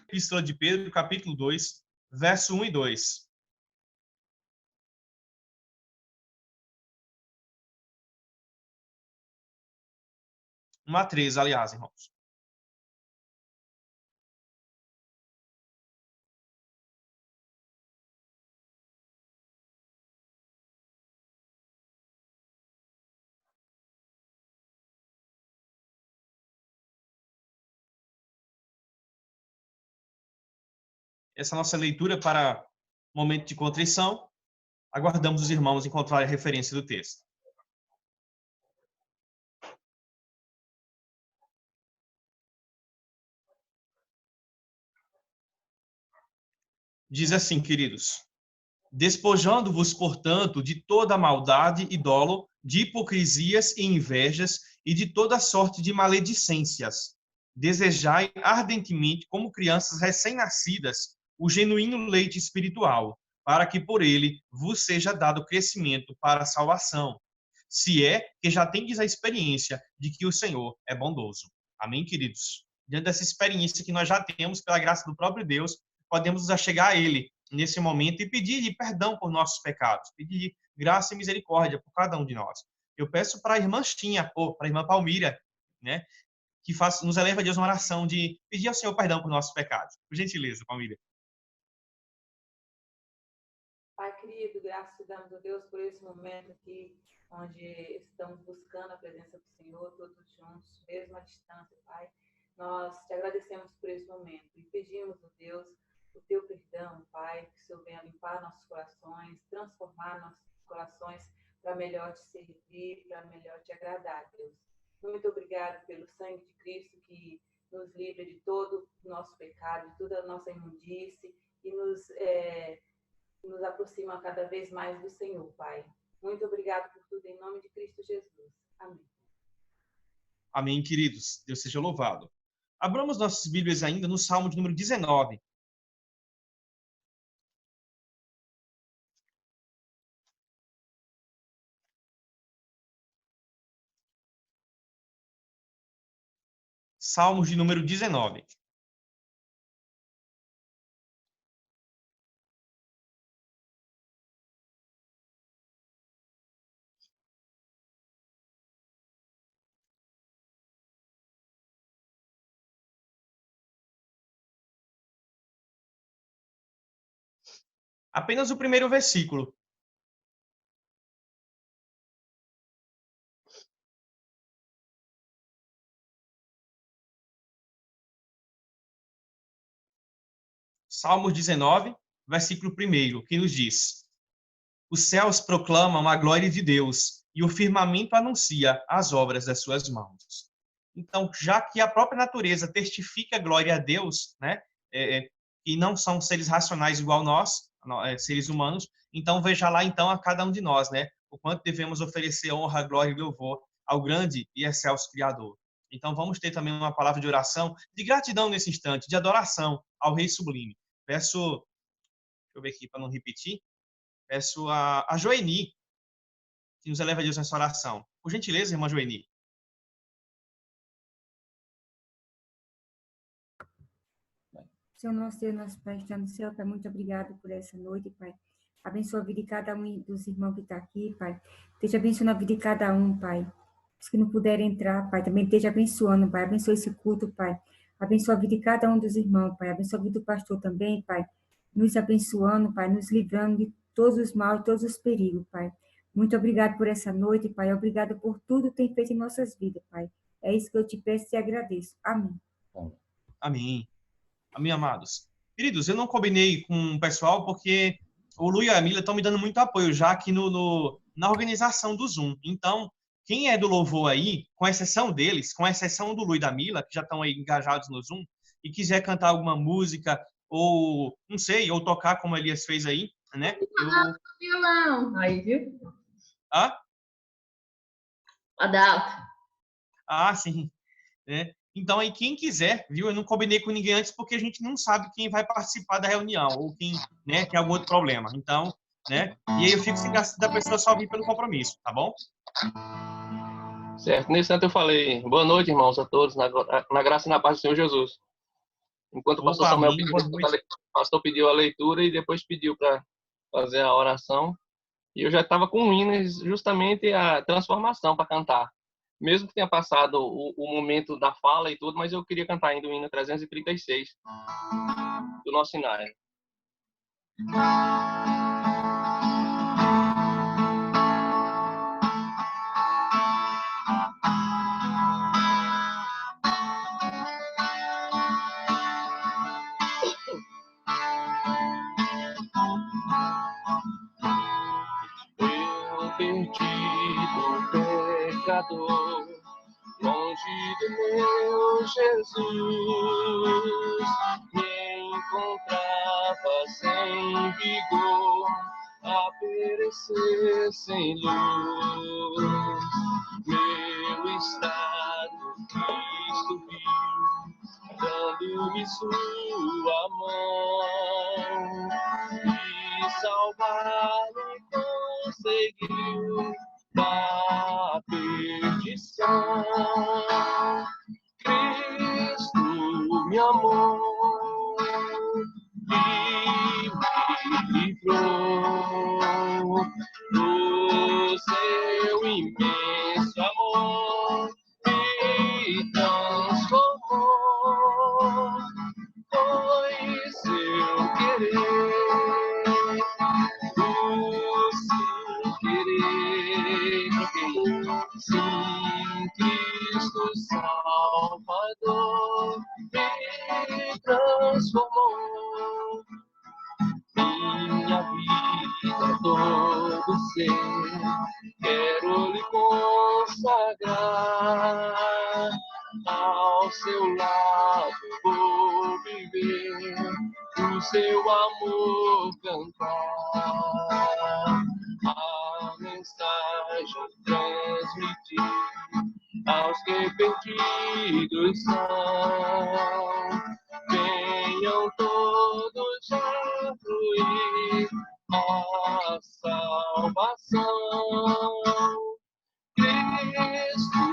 Epístola de Pedro, capítulo 2, verso 1 e 2. 1 a 3, aliás, irmãos. Essa é a nossa leitura para momento de contrição. Aguardamos os irmãos encontrarem a referência do texto. Diz assim, queridos: despojando-vos, portanto, de toda maldade e dolo, de hipocrisias e invejas e de toda sorte de maledicências. Desejai ardentemente, como crianças recém-nascidas, o genuíno leite espiritual, para que por ele vos seja dado crescimento para a salvação, se é que já tendes a experiência de que o Senhor é bondoso. Amém, queridos? Diante dessa experiência que nós já temos, pela graça do próprio Deus, podemos nos achegar a Ele nesse momento e pedir perdão por nossos pecados, pedir graça e misericórdia por cada um de nós. Eu peço para a irmã Chinha, ou para a irmã Palmira, né, que nos eleva a Deus uma oração de pedir ao Senhor perdão por nossos pecados. Por gentileza, Palmira. Pai querido, graças te damos a Deus por esse momento aqui, onde estamos buscando a presença do Senhor, todos juntos, mesmo à distância, Pai. Nós te agradecemos por esse momento e pedimos, ó Deus, o teu perdão, Pai, que o Senhor venha limpar nossos corações, transformar nossos corações para melhor te servir, para melhor te agradar, Deus. Muito obrigado pelo sangue de Cristo que nos livra de todo o nosso pecado, de toda a nossa imundície e nos aproxima cada vez mais do Senhor, Pai. Muito obrigado por tudo, em nome de Cristo Jesus. Amém. Amém, queridos. Deus seja louvado. Abramos nossas Bíblias ainda no Salmo de número 19. Salmos de número 19. Apenas o primeiro versículo. Salmos 19, versículo 1, que nos diz: os céus proclamam a glória de Deus e o firmamento anuncia as obras das suas mãos. Então, já que a própria natureza testifica a glória a Deus, né, e não são seres racionais igual nós, seres humanos, então veja lá então a cada um de nós, né, o quanto devemos oferecer honra, glória e louvor ao grande e excelso Criador. Então vamos ter também uma palavra de oração, de gratidão nesse instante, de adoração ao Rei Sublime. Peço, deixa eu ver aqui para não repetir, peço a Joeni, que nos eleva a Deus nessa oração. Por gentileza, irmã Joeni. Senhor nosso Deus, nosso Pai, está no céu, Pai, muito obrigado por essa noite, Pai. Abençoa a vida de cada um dos irmãos que está aqui, Pai. Esteja abençoando a vida de cada um, Pai. Os que não puderem entrar, Pai, também esteja abençoando, Pai. Abençoa esse culto, Pai. Abençoa a vida de cada um dos irmãos, Pai. Abençoa a vida do pastor também, Pai. Nos abençoando, Pai, nos livrando de todos os males, todos os perigos, Pai. Muito obrigado por essa noite, Pai. Obrigado por tudo que tem feito em nossas vidas, Pai. É isso que eu te peço e te agradeço. Amém. Amém. Amém, amados. Queridos, eu não combinei com o pessoal porque o Lu e a Mila estão me dando muito apoio já aqui na organização do Zoom. Então, quem é do louvor aí, com exceção deles, com exceção do Lu e da Mila, que já estão aí engajados no Zoom, e quiser cantar alguma música, ou, não sei, ou tocar como a Elias fez aí, né? Violão. Aí, viu? Ah? Adalto. Ah, sim. Né? Então, aí, quem quiser, viu? Eu não combinei com ninguém antes porque a gente não sabe quem vai participar da reunião ou quem, né, tem algum outro problema. Então, né? E aí eu fico sem graça da pessoa só vir pelo compromisso, tá bom? Certo. Nesse instante eu falei, boa noite, irmãos, a todos, na graça e na paz do Senhor Jesus. Enquanto o pastor Opa, Samuel amém. pediu, Boa o noite. pastor pediu a leitura e depois pediu para fazer a oração. E eu já estava com o hino, justamente a transformação para cantar. Mesmo que tenha passado o momento da fala e tudo, mas eu queria cantar ainda o hino 336 do nosso cenário. Eu perdido pecador, longe do meu Jesus, me encontrava sem vigor, a perecer sem luz. Meu estado Cristo viu, dando-me sua mão, e salvar-me conseguiu da perdição. Cristo me amou e me livrou do seu imenso amor, me transformou. Foi seu querer, o seu querer, sim, Cristo Salvador me transformou. Minha vida, todo ser, quero lhe consagrar. Ao seu lado vou viver, o seu amor cantar. A mensagem transmitir aos que perdidos são. Venham todos já fluir a salvação. Cristo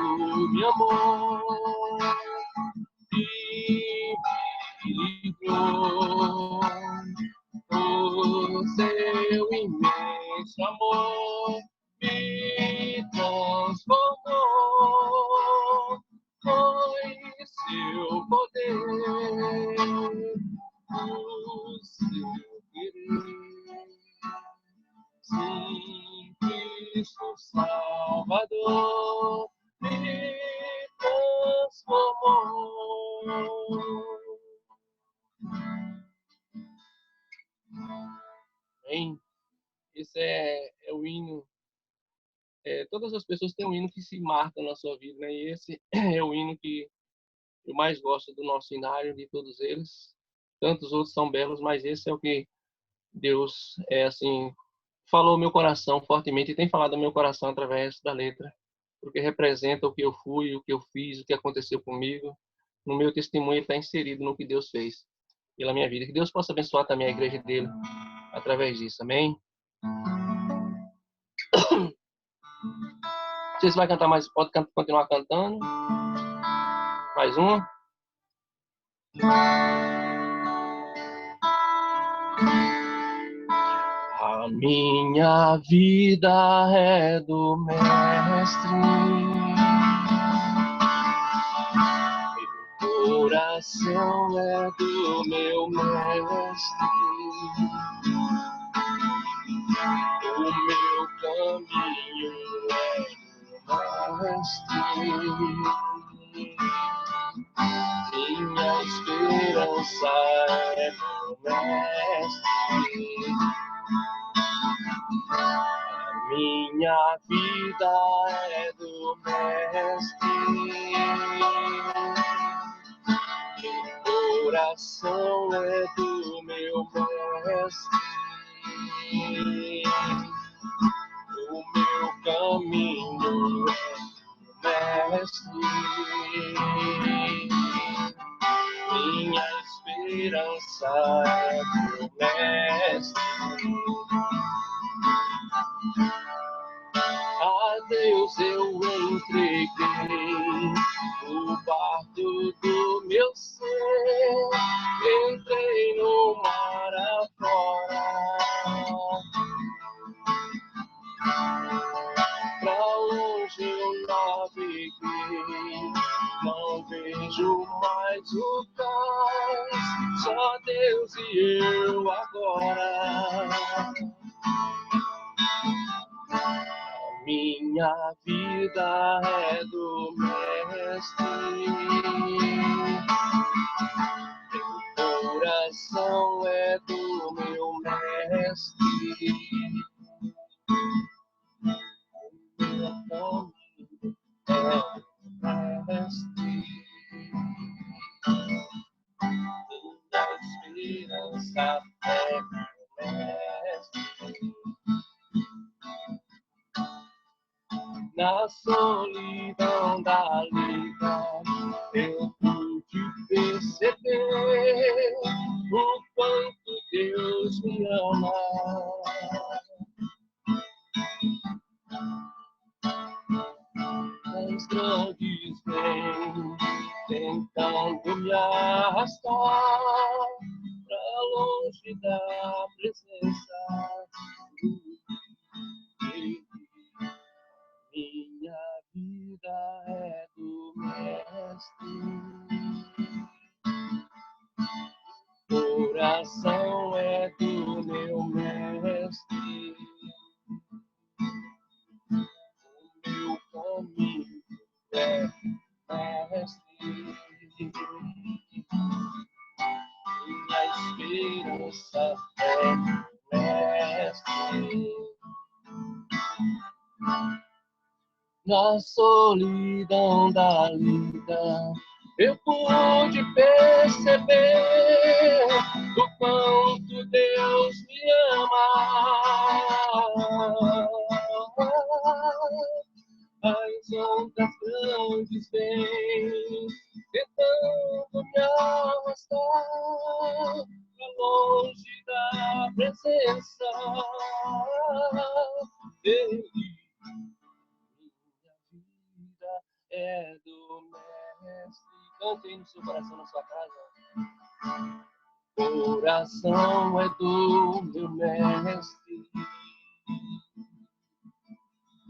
me amou e me livrou. O seu imenso amor me transformou. Foi seu poder, o seu querer. Sim, Cristo Salvador me transformou. Amém. Esse é o hino. Todas as pessoas têm um hino que se marca na sua vida, né? E esse é o hino que eu mais gosto do nosso cenário, de todos eles. Tantos outros são belos, mas esse é o que Deus, falou ao meu coração fortemente, e tem falado ao meu coração através da letra, porque representa o que eu fui, o que eu fiz, o que aconteceu comigo. No meu testemunho está inserido no que Deus fez pela minha vida. Que Deus possa abençoar também a igreja dele através disso. Amém? Não sei se vai cantar mais, pode continuar cantando. Mais uma. A minha vida é do Mestre, meu coração é do meu Mestre, o meu caminho é do Mestre. Minha esperança é no Mestre. A minha vida é do Mestre. Meu coração é do meu Mestre. O meu caminho é do Mestre. Minha esperança é do Mestre. A Deus eu entreguei o barco do meu ser, entrei no mar afora. Pra longe eu naveguei, não vejo mais o cais, só Deus e eu agora. Minha vida é do Mestre, meu coração é do meu Mestre, meu caminho é do Mestre, minha esperança é do Mestre. Na solidão da lida, eu pude perceber o quanto Deus me ama. As grandes vêm tentando me arrastar pra longe da presença dele. Minha vida é do Mestre, coração é do meu Mestre, o meu caminho é Mestre, minha esperança é Mestre. Na solidão da lida, eu pude perceber o quanto Deus me ama. As ondas grandes vêm tentando me arrastar pra longe da presença dele. É do Mestre. Cante no seu coração, na sua casa. Coração é do meu Mestre,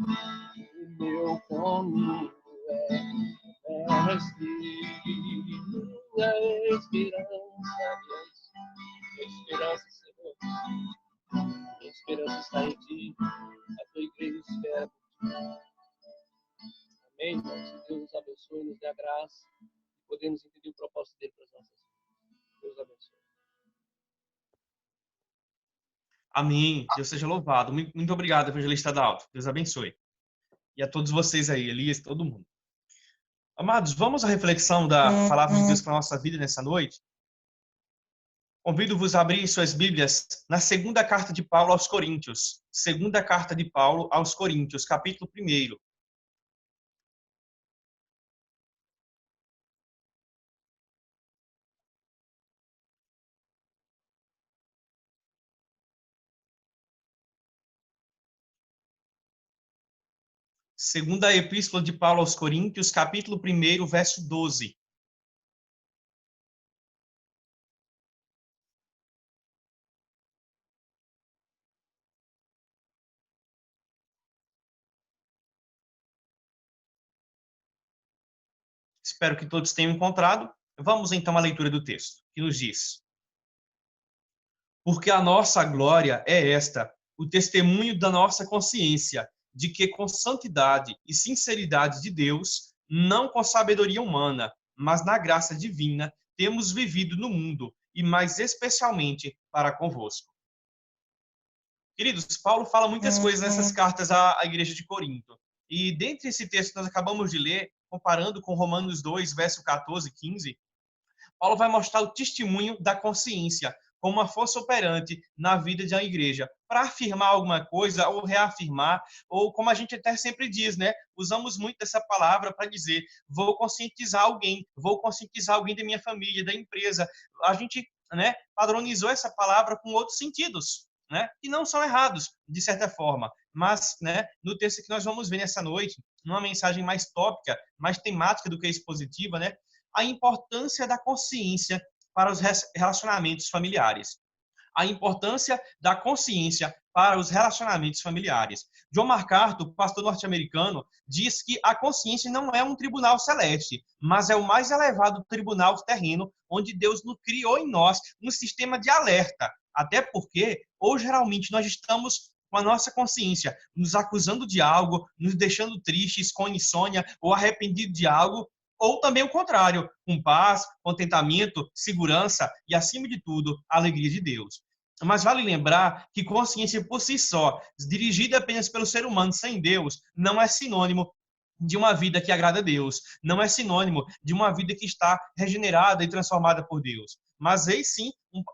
o meu caminho é Mestre, minha esperança, Senhor, minha esperança está em Ti, a Tua igreja espera por Ti. Amém, irmãos? Deus nos abençoe, nos dê a graça de podermos entender o propósito dele para as nossas vidas. Deus abençoe. Amém. Deus seja louvado. Muito obrigado, evangelista Adalto. Deus abençoe. E a todos vocês aí, Elias, todo mundo. Amados, vamos à reflexão da palavra de Deus para a nossa vida nessa noite? Convido-vos a abrir suas Bíblias na segunda carta de Paulo aos Coríntios. Segunda carta de Paulo aos Coríntios, capítulo 1. Segunda Epístola de Paulo aos Coríntios, capítulo 1, verso 12. Espero que todos tenham encontrado. Vamos então à leitura do texto, que nos diz: Porque a nossa glória é esta, o testemunho da nossa consciência, de que com santidade e sinceridade de Deus, não com sabedoria humana, mas na graça divina, temos vivido no mundo, e mais especialmente para convosco. Queridos, Paulo fala muitas coisas nessas cartas à igreja de Corinto. E dentre esse texto que nós acabamos de ler, comparando com Romanos 2, verso 14 e 15, Paulo vai mostrar o testemunho da consciência como uma força operante na vida de uma igreja, para afirmar alguma coisa ou reafirmar, ou como a gente até sempre diz, né? Usamos muito essa palavra para dizer, vou conscientizar alguém da minha família, da empresa. A gente, padronizou essa palavra com outros sentidos, né? Que não são errados, de certa forma, mas, né, no texto que nós vamos ver nessa noite, numa mensagem mais tópica, mais temática do que expositiva, né, a importância da consciência para os relacionamentos familiares. A importância da consciência para os relacionamentos familiares. John MacArthur, pastor norte-americano, diz que a consciência não é um tribunal celeste, mas é o mais elevado tribunal terreno, onde Deus criou em nós um sistema de alerta. Até porque, ou geralmente, nós estamos com a nossa consciência nos acusando de algo, nos deixando tristes, com insônia ou arrependido de algo, ou também o contrário, com paz, contentamento, segurança e, acima de tudo, a alegria de Deus. Mas vale lembrar que consciência por si só, dirigida apenas pelo ser humano sem Deus, não é sinônimo de uma vida que agrada a Deus, não é sinônimo de uma vida que está regenerada e transformada por Deus. Mas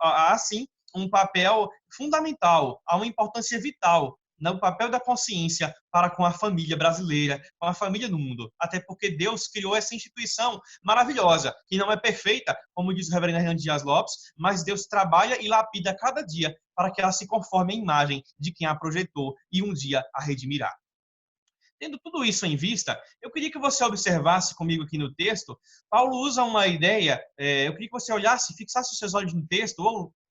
há sim um papel fundamental, há uma importância vital no papel da consciência para com a família brasileira, com a família no mundo. Até porque Deus criou essa instituição maravilhosa, que não é perfeita, como diz o reverendo Hernandes Dias Lopes, mas Deus trabalha e lapida cada dia para que ela se conforme à imagem de quem a projetou e um dia a redimirá. Tendo tudo isso em vista, eu queria que você observasse comigo aqui no texto. Paulo usa uma ideia, eu queria que você olhasse, fixasse os seus olhos no texto,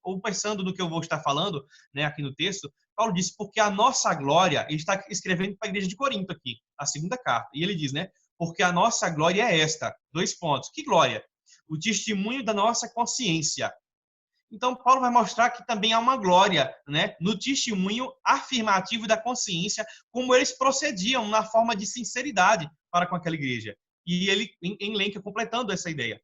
ou pensando no que eu vou estar falando, né, aqui no texto. Paulo diz, porque a nossa glória, ele está escrevendo para a igreja de Corinto aqui, a segunda carta, e ele diz, né, porque a nossa glória é esta, 2 pontos. Que glória? O testemunho da nossa consciência. Então, Paulo vai mostrar que também há uma glória, né, no testemunho afirmativo da consciência, como eles procediam na forma de sinceridade para com aquela igreja. E ele elenca, completando essa ideia.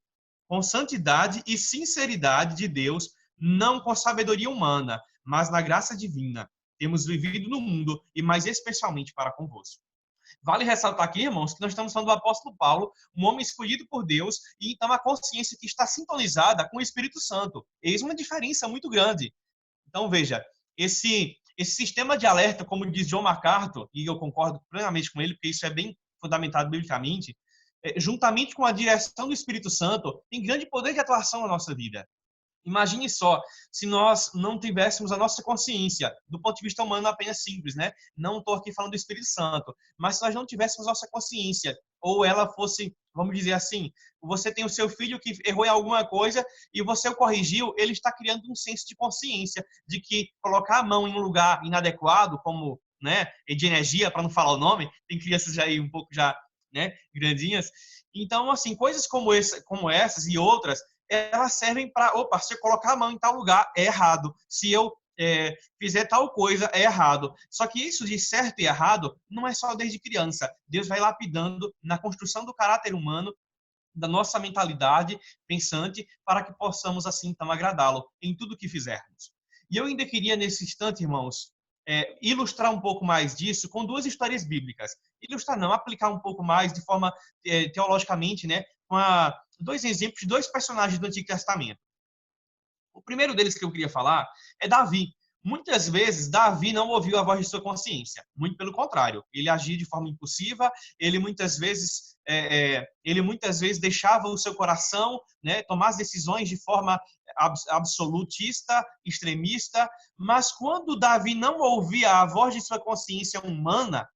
Com santidade e sinceridade de Deus, não com sabedoria humana, mas na graça divina, temos vivido no mundo e mais especialmente para convosco. Vale ressaltar aqui, irmãos, que nós estamos falando do apóstolo Paulo, um homem escolhido por Deus, e então a consciência que está sintonizada com o Espírito Santo. Eis uma diferença muito grande. Então, veja, esse sistema de alerta, como diz John MacArthur, e eu concordo plenamente com ele, porque isso é bem fundamentado biblicamente, juntamente com a direção do Espírito Santo, tem grande poder de atuação na nossa vida. Imagine só, se nós não tivéssemos a nossa consciência, do ponto de vista humano apenas simples, né? Não estou aqui falando do Espírito Santo, mas se nós não tivéssemos nossa consciência, ou ela fosse, vamos dizer assim, você tem o seu filho que errou em alguma coisa e você o corrigiu, ele está criando um senso de consciência de que colocar a mão em um lugar inadequado, como, né, de energia, para não falar o nome, tem crianças já aí um pouco já, né, grandinhas. Então, assim, coisas como essas e outras, elas servem para, se eu colocar a mão em tal lugar, é errado. Se eu fizer tal coisa, é errado. Só que isso de certo e errado não é só desde criança. Deus vai lapidando na construção do caráter humano, da nossa mentalidade pensante, para que possamos, assim, então, agradá-lo em tudo que fizermos. E eu ainda queria, nesse instante, irmãos, ilustrar um pouco mais disso com 2 histórias bíblicas. Ilustrar não, aplicar um pouco mais de forma teologicamente, né, com 2 exemplos de 2 personagens do Antigo Testamento. O primeiro deles que eu queria falar é Davi. Muitas vezes, Davi não ouviu a voz de sua consciência. Muito pelo contrário. Ele agia de forma impulsiva, ele muitas vezes deixava o seu coração, né, tomar as decisões de forma absolutista, extremista. Mas quando Davi não ouvia a voz de sua consciência humana,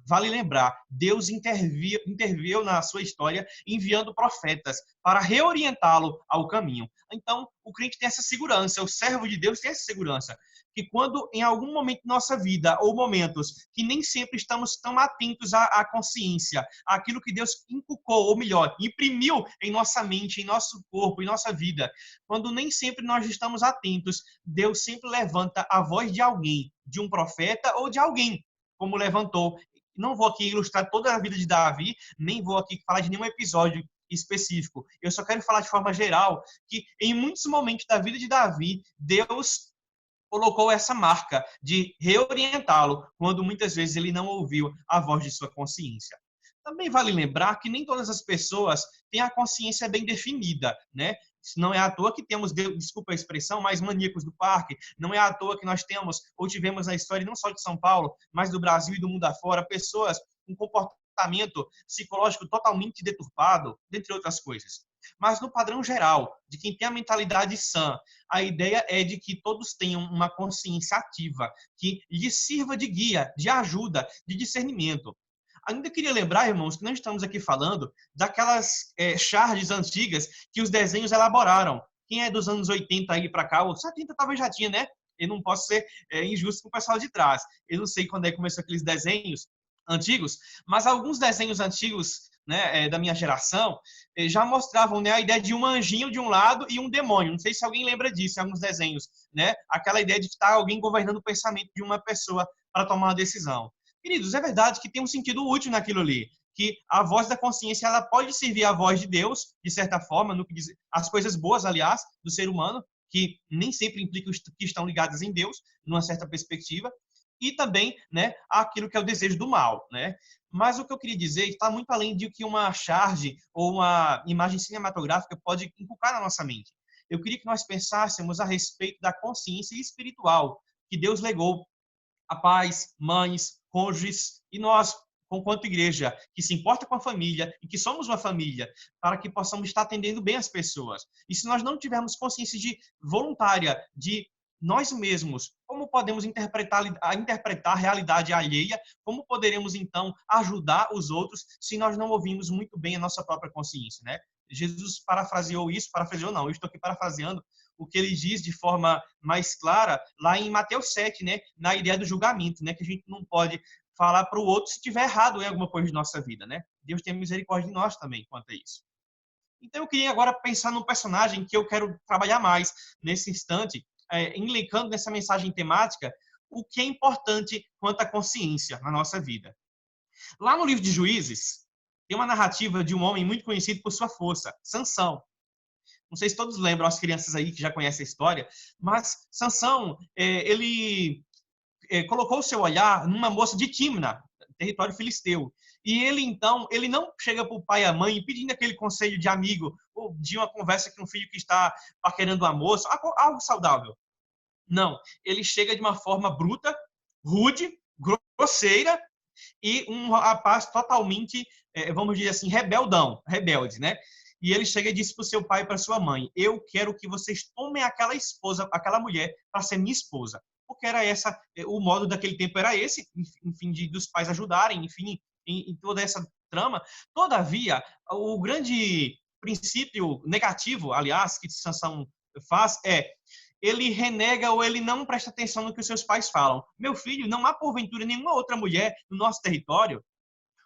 vale lembrar, Deus interveio na sua história enviando profetas para reorientá-lo ao caminho. Então, o crente tem essa segurança, o servo de Deus tem essa segurança, que quando em algum momento da nossa vida, ou momentos que nem sempre estamos tão atentos à consciência, àquilo que Deus inculcou, ou melhor, imprimiu em nossa mente, em nosso corpo, em nossa vida, quando nem sempre nós estamos atentos, Deus sempre levanta a voz de alguém, de um profeta ou de alguém, como levantou. Não vou aqui ilustrar toda a vida de Davi, nem vou aqui falar de nenhum episódio específico. Eu só quero falar de forma geral que em muitos momentos da vida de Davi, Deus colocou essa marca de reorientá-lo quando muitas vezes ele não ouviu a voz de sua consciência. Também vale lembrar que nem todas as pessoas têm a consciência bem definida, né? Não é à toa que temos, desculpa a expressão, mais maníacos do parque. Não é à toa que nós temos, ou tivemos na história não só de São Paulo, mas do Brasil e do mundo afora, pessoas com comportamento psicológico totalmente deturpado, dentre outras coisas. Mas no padrão geral, de quem tem a mentalidade sã, a ideia é de que todos tenham uma consciência ativa, que lhes sirva de guia, de ajuda, de discernimento. Ainda queria lembrar, irmãos, que nós estamos aqui falando daquelas charges antigas que os desenhos elaboraram. Quem é dos anos 80 aí para cá, ou 70 talvez já tinha, né? Eu não posso ser injusto com o pessoal de trás. Eu não sei quando é que começou aqueles desenhos antigos, mas alguns desenhos antigos, né, da minha geração já mostravam, né, a ideia de um anjinho de um lado e um demônio. Não sei se alguém lembra disso em alguns desenhos, né? Aquela ideia de que está alguém governando o pensamento de uma pessoa para tomar uma decisão. Queridos, é verdade que tem um sentido útil naquilo ali, que a voz da consciência ela pode servir à voz de Deus, de certa forma, no que diz as coisas boas, aliás, do ser humano, que nem sempre implicam que estão ligadas em Deus, numa certa perspectiva, e também, né, aquilo que é o desejo do mal, né? Mas o que eu queria dizer está muito além de que uma charge ou uma imagem cinematográfica pode inculcar na nossa mente. Eu queria que nós pensássemos a respeito da consciência espiritual que Deus legou a pais, mães, cônjuges e nós, enquanto igreja, que se importa com a família e que somos uma família, para que possamos estar atendendo bem as pessoas. E se nós não tivermos consciência voluntária de nós mesmos, como podemos interpretar a realidade alheia, como poderemos, então, ajudar os outros se nós não ouvimos muito bem a nossa própria consciência, né? Jesus parafraseou isso, parafraseou não, eu estou aqui parafraseando o que ele diz de forma mais clara lá em Mateus 7, né, na ideia do julgamento, né, que a gente não pode falar para o outro se tiver errado em alguma coisa de nossa vida, né? Deus tem misericórdia de nós também quanto a isso. Então eu queria agora pensar num personagem que eu quero trabalhar mais nesse instante, enlinkando nessa mensagem temática o que é importante quanto à consciência na nossa vida. Lá no livro de Juízes, tem uma narrativa de um homem muito conhecido por sua força, Sansão. Não sei se todos lembram, as crianças aí que já conhecem a história, mas Sansão, ele colocou o seu olhar numa moça de Tímna, território filisteu. E ele, então, ele não chega para o pai e a mãe pedindo aquele conselho de amigo, ou de uma conversa com um filho que está paquerando a moça, algo saudável. Não, ele chega de uma forma bruta, rude, grosseira, e um rapaz totalmente, vamos dizer assim, rebelde, né? E ele chega e diz para o seu pai e para sua mãe: eu quero que vocês tomem aquela mulher para ser minha esposa. Porque era essa, o modo daquele tempo era esse, enfim, dos pais ajudarem, enfim, em toda essa trama. Todavia, o grande princípio negativo, aliás, que Sansão faz ele renega ou ele não presta atenção no que os seus pais falam. Meu filho, não há porventura nenhuma outra mulher no nosso território.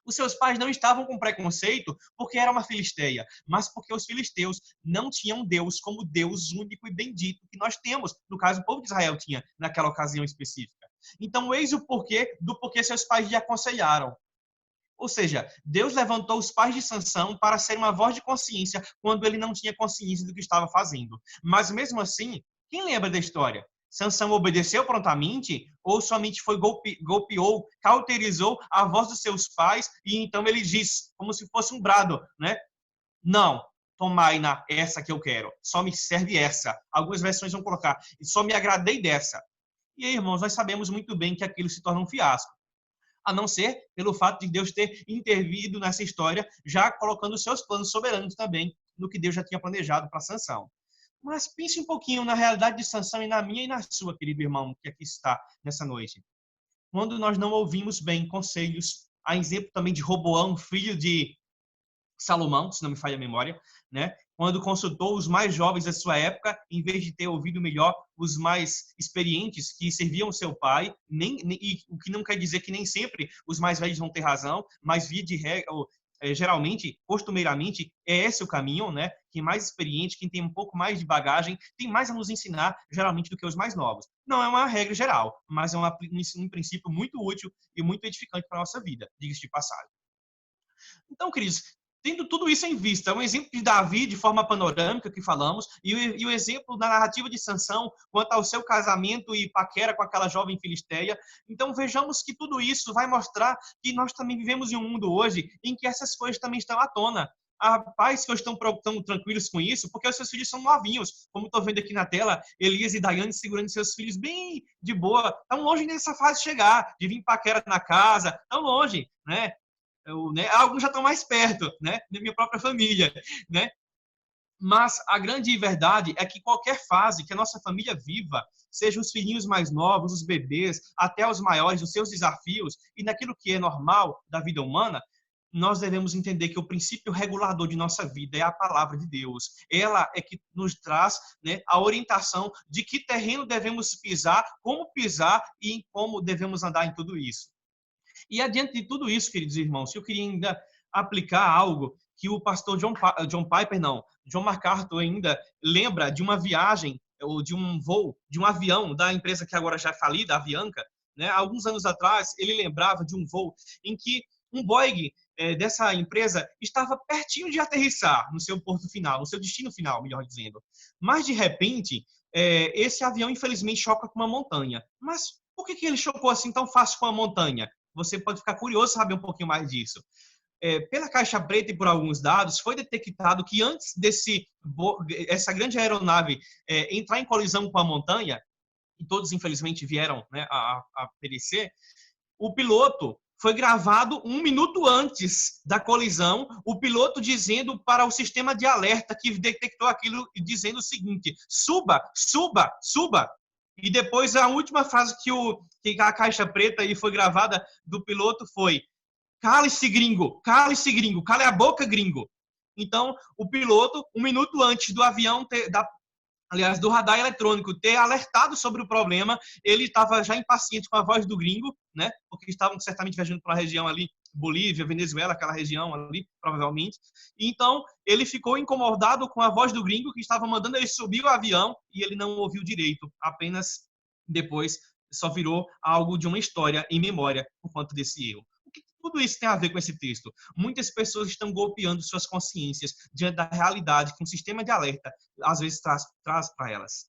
Os seus pais não estavam com preconceito porque era uma filisteia, mas porque os filisteus não tinham Deus como Deus único e bendito que nós temos. No caso, o povo de Israel tinha naquela ocasião específica. Então, eis o porquê do porquê seus pais lhe aconselharam. Ou seja, Deus levantou os pais de Sansão para ser uma voz de consciência quando ele não tinha consciência do que estava fazendo. Mas mesmo assim, quem lembra da história? Sansão obedeceu prontamente ou somente golpeou, cauterizou a voz dos seus pais e então ele diz, como se fosse um brado, né? Não, tomai na essa que eu quero. Só me serve essa. Algumas versões vão colocar, só me agradei dessa. E aí, irmãos, nós sabemos muito bem que aquilo se torna um fiasco. A não ser pelo fato de Deus ter intervido nessa história, já colocando os seus planos soberanos também no que Deus já tinha planejado para Sansão. Mas pense um pouquinho na realidade de Sansão e na minha e na sua, querido irmão, que aqui está nessa noite. Quando nós não ouvimos bem conselhos, a exemplo também de Roboão, filho de Salomão, se não me falha a memória, né? Quando consultou os mais jovens da sua época, em vez de ter ouvido melhor os mais experientes que serviam seu pai, e o que não quer dizer que nem sempre os mais velhos vão ter razão, mas via de regra, geralmente, costumeiramente, é esse o caminho, né? Quem mais experiente, quem tem um pouco mais de bagagem, tem mais a nos ensinar, geralmente, do que os mais novos. Não é uma regra geral, mas é um princípio muito útil e muito edificante para a nossa vida, diga-se de passagem. Então, queridos, tendo tudo isso em vista, um exemplo de Davi de forma panorâmica que falamos, e o exemplo da narrativa de Sansão quanto ao seu casamento e paquera com aquela jovem filisteia, então vejamos que tudo isso vai mostrar que nós também vivemos em um mundo hoje em que essas coisas também estão à tona. Há pais que estão tranquilos com isso, porque os seus filhos são novinhos, como estou vendo aqui na tela, Elias e Daiane segurando seus filhos bem de boa, tão longe dessa fase chegar, de vir paquera na casa, tão longe, né? Alguns já estão mais perto, né? Da minha própria família, né? Mas a grande verdade é que qualquer fase que a nossa família viva, seja os filhinhos mais novos, os bebês, até os maiores, os seus desafios e naquilo que é normal da vida humana, nós devemos entender que o princípio regulador de nossa vida é a palavra de Deus. Ela é que nos traz, né, a orientação de que terreno devemos pisar e em como devemos andar em tudo isso. E adiante de tudo isso, queridos irmãos, eu queria ainda aplicar algo que o pastor John MacArthur ainda lembra de uma viagem ou de um voo, de um avião da empresa que agora já é falida, a Avianca, né? Alguns anos atrás, ele lembrava de um voo em que um Boeing dessa empresa estava pertinho de aterrissar no seu porto final, no seu destino final, melhor dizendo. Mas, de repente, esse avião, infelizmente, choca com uma montanha. Mas por que ele chocou assim tão fácil com a montanha? Você pode ficar curioso saber um pouquinho mais disso. Pela caixa preta e por alguns dados, foi detectado que antes essa grande aeronave entrar em colisão com a montanha, e todos infelizmente vieram, né, a perecer, o piloto foi gravado 1 minuto antes da colisão, o piloto dizendo para o sistema de alerta que detectou aquilo, dizendo o seguinte: suba, suba, suba. E depois a última frase que a caixa preta aí foi gravada do piloto foi: cale-se, gringo, cale-se, gringo, cale a boca, gringo. Então, o piloto, 1 minuto antes do avião, do radar eletrônico, ter alertado sobre o problema, ele estava já impaciente com a voz do gringo, né? Porque estavam certamente viajando para a região ali, Bolívia, Venezuela, aquela região ali, provavelmente. E então, ele ficou incomodado com a voz do gringo, que estava mandando ele subir o avião, e ele não ouviu direito. Apenas depois só virou algo de uma história em memória por conta desse erro. Tudo isso tem a ver com esse texto. Muitas pessoas estão golpeando suas consciências diante da realidade que um sistema de alerta às vezes traz para elas.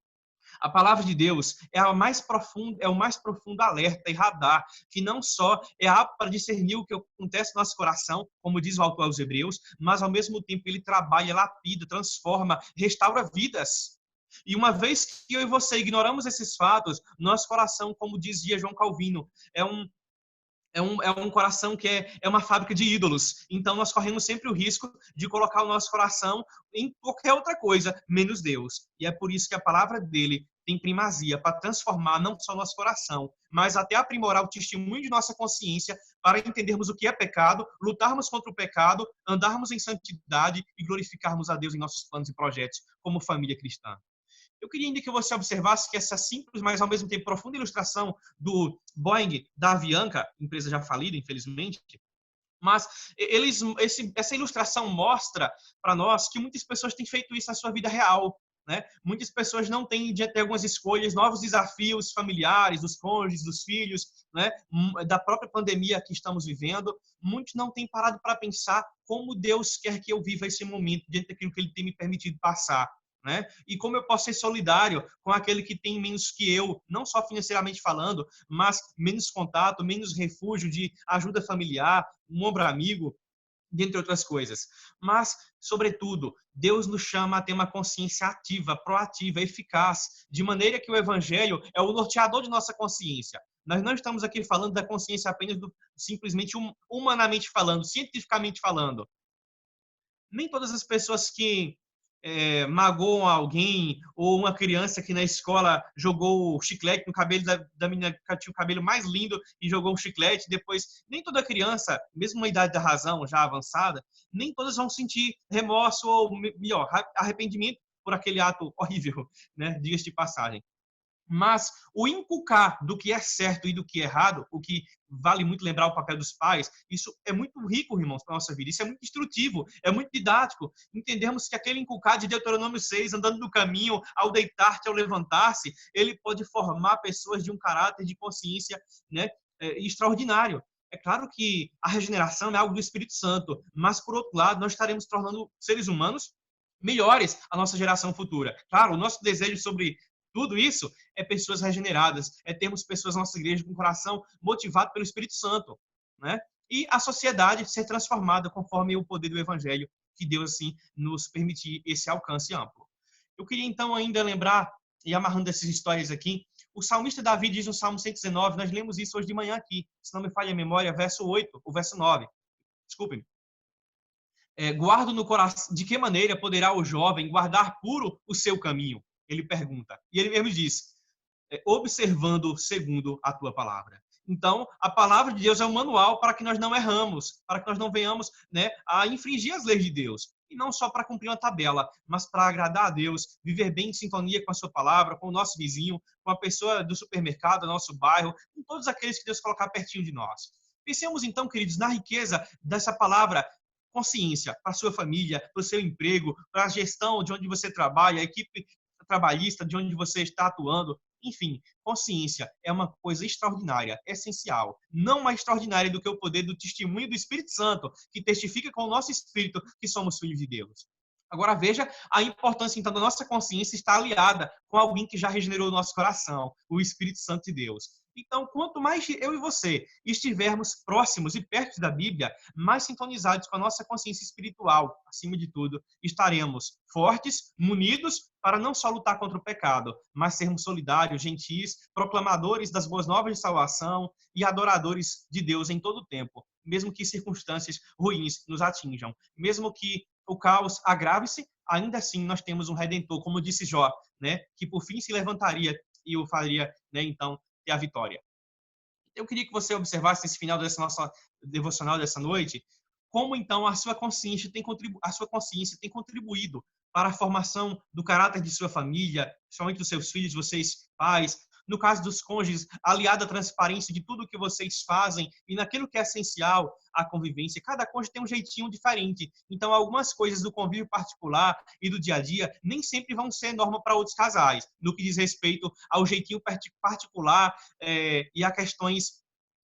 A palavra de Deus é o mais profundo alerta e radar, que não só é apto para discernir o que acontece no nosso coração, como diz o autor aos Hebreus, mas ao mesmo tempo ele trabalha, lapida, transforma, restaura vidas. E uma vez que eu e você ignoramos esses fatos, nosso coração, como dizia João Calvino, é um coração que é uma fábrica de ídolos. Então, nós corremos sempre o risco de colocar o nosso coração em qualquer outra coisa, menos Deus. E é por isso que a palavra dele tem primazia para transformar não só nosso coração, mas até aprimorar o testemunho de nossa consciência para entendermos o que é pecado, lutarmos contra o pecado, andarmos em santidade e glorificarmos a Deus em nossos planos e projetos como família cristã. Eu queria ainda que você observasse que essa simples, mas ao mesmo tempo profunda ilustração do Boeing, da Avianca, empresa já falida, infelizmente, mas essa ilustração mostra para nós que muitas pessoas têm feito isso na sua vida real. Né? Muitas pessoas não têm, diante de algumas escolhas, novos desafios familiares, dos cônjuges, dos filhos, né? Da própria pandemia que estamos vivendo. Muitos não têm parado para pensar como Deus quer que eu viva esse momento, diante daquilo que Ele tem me permitido passar. Né? E como eu posso ser solidário com aquele que tem menos que eu, não só financeiramente falando, mas menos contato, menos refúgio de ajuda familiar, um ombro amigo, dentre outras coisas. Mas, sobretudo, Deus nos chama a ter uma consciência ativa, proativa, eficaz, de maneira que o Evangelho é o norteador de nossa consciência. Nós não estamos aqui falando da consciência apenas simplesmente humanamente falando, cientificamente falando. Nem todas as pessoas que magoam alguém, ou uma criança que na escola jogou chiclete no cabelo da menina que tinha o cabelo mais lindo e jogou um chiclete, depois, nem toda criança, mesmo na idade da razão já avançada, nem todas vão sentir remorso ou, melhor, arrependimento por aquele ato horrível, né? Diga-se de passagem. Mas o inculcar do que é certo e do que é errado, o que vale muito lembrar o papel dos pais, isso é muito rico, irmãos, para a nossa vida. Isso é muito instrutivo, é muito didático. Entendermos que aquele inculcar de Deuteronômio 6, andando no caminho, ao deitar-te, ao levantar-se, ele pode formar pessoas de um caráter de consciência, né, extraordinário. É claro que a regeneração é algo do Espírito Santo, mas, por outro lado, nós estaremos tornando seres humanos melhores a nossa geração futura. Claro, o nosso desejo sobre tudo isso é pessoas regeneradas, é termos pessoas na nossa igreja com o coração motivado pelo Espírito Santo, né? E a sociedade ser transformada conforme o poder do Evangelho, que Deus, assim, nos permitir esse alcance amplo. Eu queria, então, ainda lembrar, e amarrando essas histórias aqui, o salmista Davi diz no Salmo 119, nós lemos isso hoje de manhã aqui, se não me falha a memória, verso 8, ou verso 9, desculpem. guardo no coração. De que maneira poderá o jovem guardar puro o seu caminho? Ele pergunta. E ele mesmo diz, observando segundo a tua palavra. Então, a palavra de Deus é um manual para que nós não erramos, para que nós não venhamos, né, a infringir as leis de Deus. E não só para cumprir uma tabela, mas para agradar a Deus, viver bem em sintonia com a sua palavra, com o nosso vizinho, com a pessoa do supermercado, do nosso bairro, com todos aqueles que Deus colocar pertinho de nós. Pensemos então, queridos, na riqueza dessa palavra consciência para a sua família, para o seu emprego, para a gestão de onde você trabalha, a equipe trabalhista de onde você está atuando. Enfim, consciência é uma coisa extraordinária, essencial. Não mais extraordinária do que o poder do testemunho do Espírito Santo, que testifica com o nosso espírito que somos filhos de Deus. Agora veja a importância, então, da nossa consciência estar aliada com alguém que já regenerou o nosso coração, o Espírito Santo de Deus. Então, quanto mais eu e você estivermos próximos e perto da Bíblia, mais sintonizados com a nossa consciência espiritual, acima de tudo, estaremos fortes, munidos, para não só lutar contra o pecado, mas sermos solidários, gentis, proclamadores das boas novas de salvação e adoradores de Deus em todo o tempo, mesmo que circunstâncias ruins nos atinjam, mesmo que o caos agrave-se, ainda assim nós temos um Redentor, como disse Jó, né, que por fim se levantaria e o faria, né, então, ter a vitória. Eu queria que você observasse nesse final dessa nossa devocional dessa noite, como então a sua consciência tem contribuído para a formação do caráter de sua família, somente dos seus filhos, vocês pais, no caso dos cônjuges, aliada à transparência de tudo que vocês fazem e naquilo que é essencial à convivência. Cada cônjuge tem um jeitinho diferente. Então, algumas coisas do convívio particular e do dia a dia nem sempre vão ser norma para outros casais, no que diz respeito ao jeitinho particular e a questões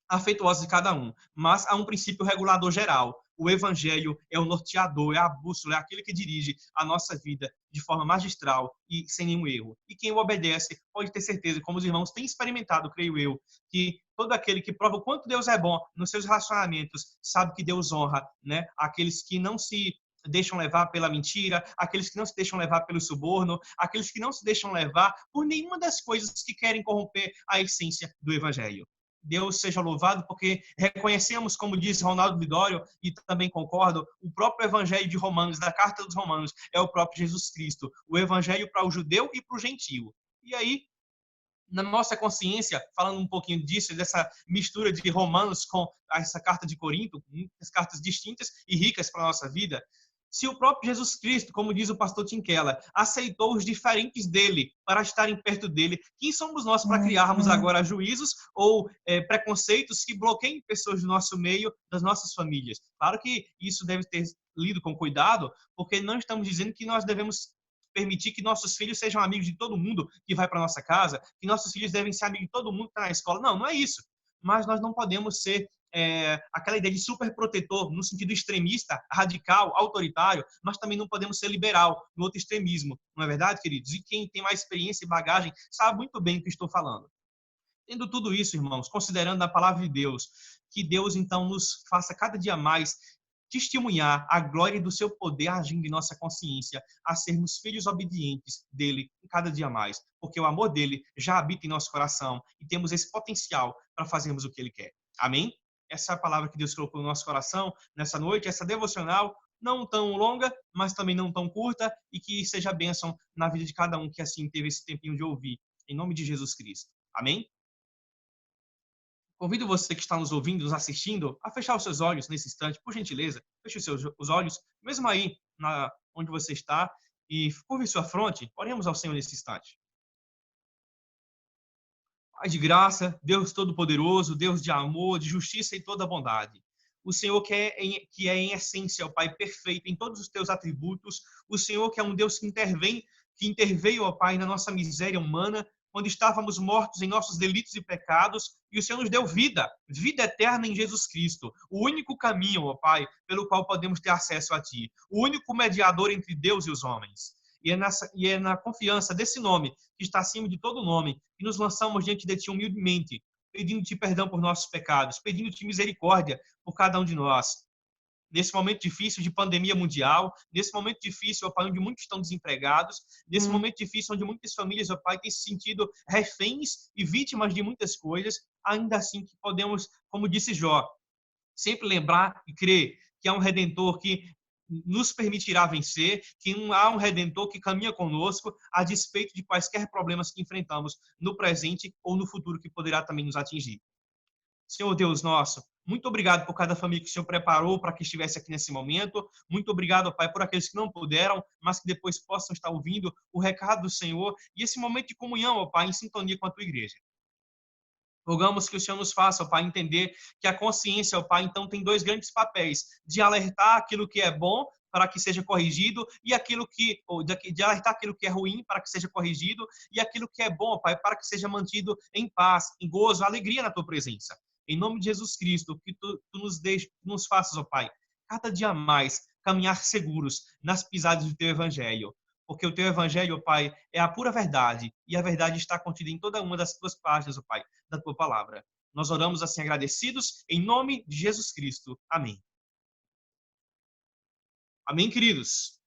afetuosas de cada um. Mas há um princípio regulador geral. O evangelho é o norteador, é a bússola, é aquele que dirige a nossa vida de forma magistral e sem nenhum erro. E quem o obedece pode ter certeza, como os irmãos têm experimentado, creio eu, que todo aquele que prova o quanto Deus é bom nos seus relacionamentos, sabe que Deus honra, né? Aqueles que não se deixam levar pela mentira, aqueles que não se deixam levar pelo suborno, aqueles que não se deixam levar por nenhuma das coisas que querem corromper a essência do evangelho. Deus seja louvado, porque reconhecemos, como disse Ronaldo Lidório, e também concordo, o próprio evangelho de Romanos, da carta dos Romanos, é o próprio Jesus Cristo, o evangelho para o judeu e para o gentio. E aí, na nossa consciência, falando um pouquinho disso, dessa mistura de Romanos com essa carta de Corinto, muitas cartas distintas e ricas para a nossa vida, se o próprio Jesus Cristo, como diz o pastor Tim Keller, aceitou os diferentes dele para estarem perto dele, quem somos nós para criarmos agora juízos ou preconceitos que bloqueiem pessoas do nosso meio, das nossas famílias? Claro que isso deve ter lido com cuidado, porque não estamos dizendo que nós devemos permitir que nossos filhos sejam amigos de todo mundo que vai para nossa casa, que nossos filhos devem ser amigos de todo mundo que está na escola. Não, não é isso. Mas nós não podemos ser aquela ideia de super protetor no sentido extremista, radical, autoritário, mas também não podemos ser liberal no outro extremismo. Não é verdade, queridos? E quem tem mais experiência e bagagem sabe muito bem o que estou falando. Tendo tudo isso, irmãos, considerando a palavra de Deus, que Deus então nos faça cada dia mais testemunhar a glória do seu poder agindo em nossa consciência, a sermos filhos obedientes dele cada dia mais, porque o amor dele já habita em nosso coração e temos esse potencial para fazermos o que ele quer. Amém? Essa é a palavra que Deus colocou no nosso coração nessa noite, essa devocional, não tão longa, mas também não tão curta, e que seja bênção na vida de cada um que assim teve esse tempinho de ouvir, em nome de Jesus Cristo. Amém? Convido você que está nos ouvindo, nos assistindo, a fechar os seus olhos nesse instante, por gentileza. Feche os olhos, mesmo aí onde você está, e curve sua fronte. Oremos ao Senhor nesse instante. Pai de graça, Deus Todo-Poderoso, Deus de amor, de justiça e toda bondade. O Senhor que é em essência, o Pai perfeito em todos os teus atributos. O Senhor que é um Deus que interveio, ó Pai, na nossa miséria humana, quando estávamos mortos em nossos delitos e pecados, e o Senhor nos deu vida eterna em Jesus Cristo, o único caminho, ó Pai, pelo qual podemos ter acesso a Ti, o único mediador entre Deus e os homens. E é na confiança desse nome, que está acima de todo nome, que nos lançamos diante de Ti humildemente, pedindo-Te perdão por nossos pecados, pedindo-Te misericórdia por cada um de nós. Nesse momento difícil de pandemia mundial, nesse momento difícil, ó Pai, onde muitos estão desempregados, nesse momento difícil onde muitas famílias, ó Pai, têm se sentido reféns e vítimas de muitas coisas, ainda assim que podemos, como disse Jó, sempre lembrar e crer que há um Redentor que nos permitirá vencer, que há um Redentor que caminha conosco a despeito de quaisquer problemas que enfrentamos no presente ou no futuro que poderá também nos atingir. Senhor Deus nosso, muito obrigado por cada família que o Senhor preparou para que estivesse aqui nesse momento. Muito obrigado, Pai, por aqueles que não puderam, mas que depois possam estar ouvindo o recado do Senhor e esse momento de comunhão, ó Pai, em sintonia com a Tua igreja. Rogamos que o Senhor nos faça, ó Pai, entender que a consciência, ó Pai, então tem dois grandes papéis, de alertar aquilo que é bom para que seja corrigido e aquilo que, ou de alertar aquilo que é ruim para que seja corrigido e aquilo que é bom, ó Pai, para que seja mantido em paz, em gozo, alegria na Tua presença. Em nome de Jesus Cristo, que tu nos faças, ó Pai, cada dia mais caminhar seguros nas pisadas do Teu Evangelho. Porque o Teu Evangelho, ó Pai, é a pura verdade e a verdade está contida em toda uma das Tuas páginas, ó Pai, da Tua palavra. Nós oramos assim agradecidos, em nome de Jesus Cristo. Amém. Amém, queridos.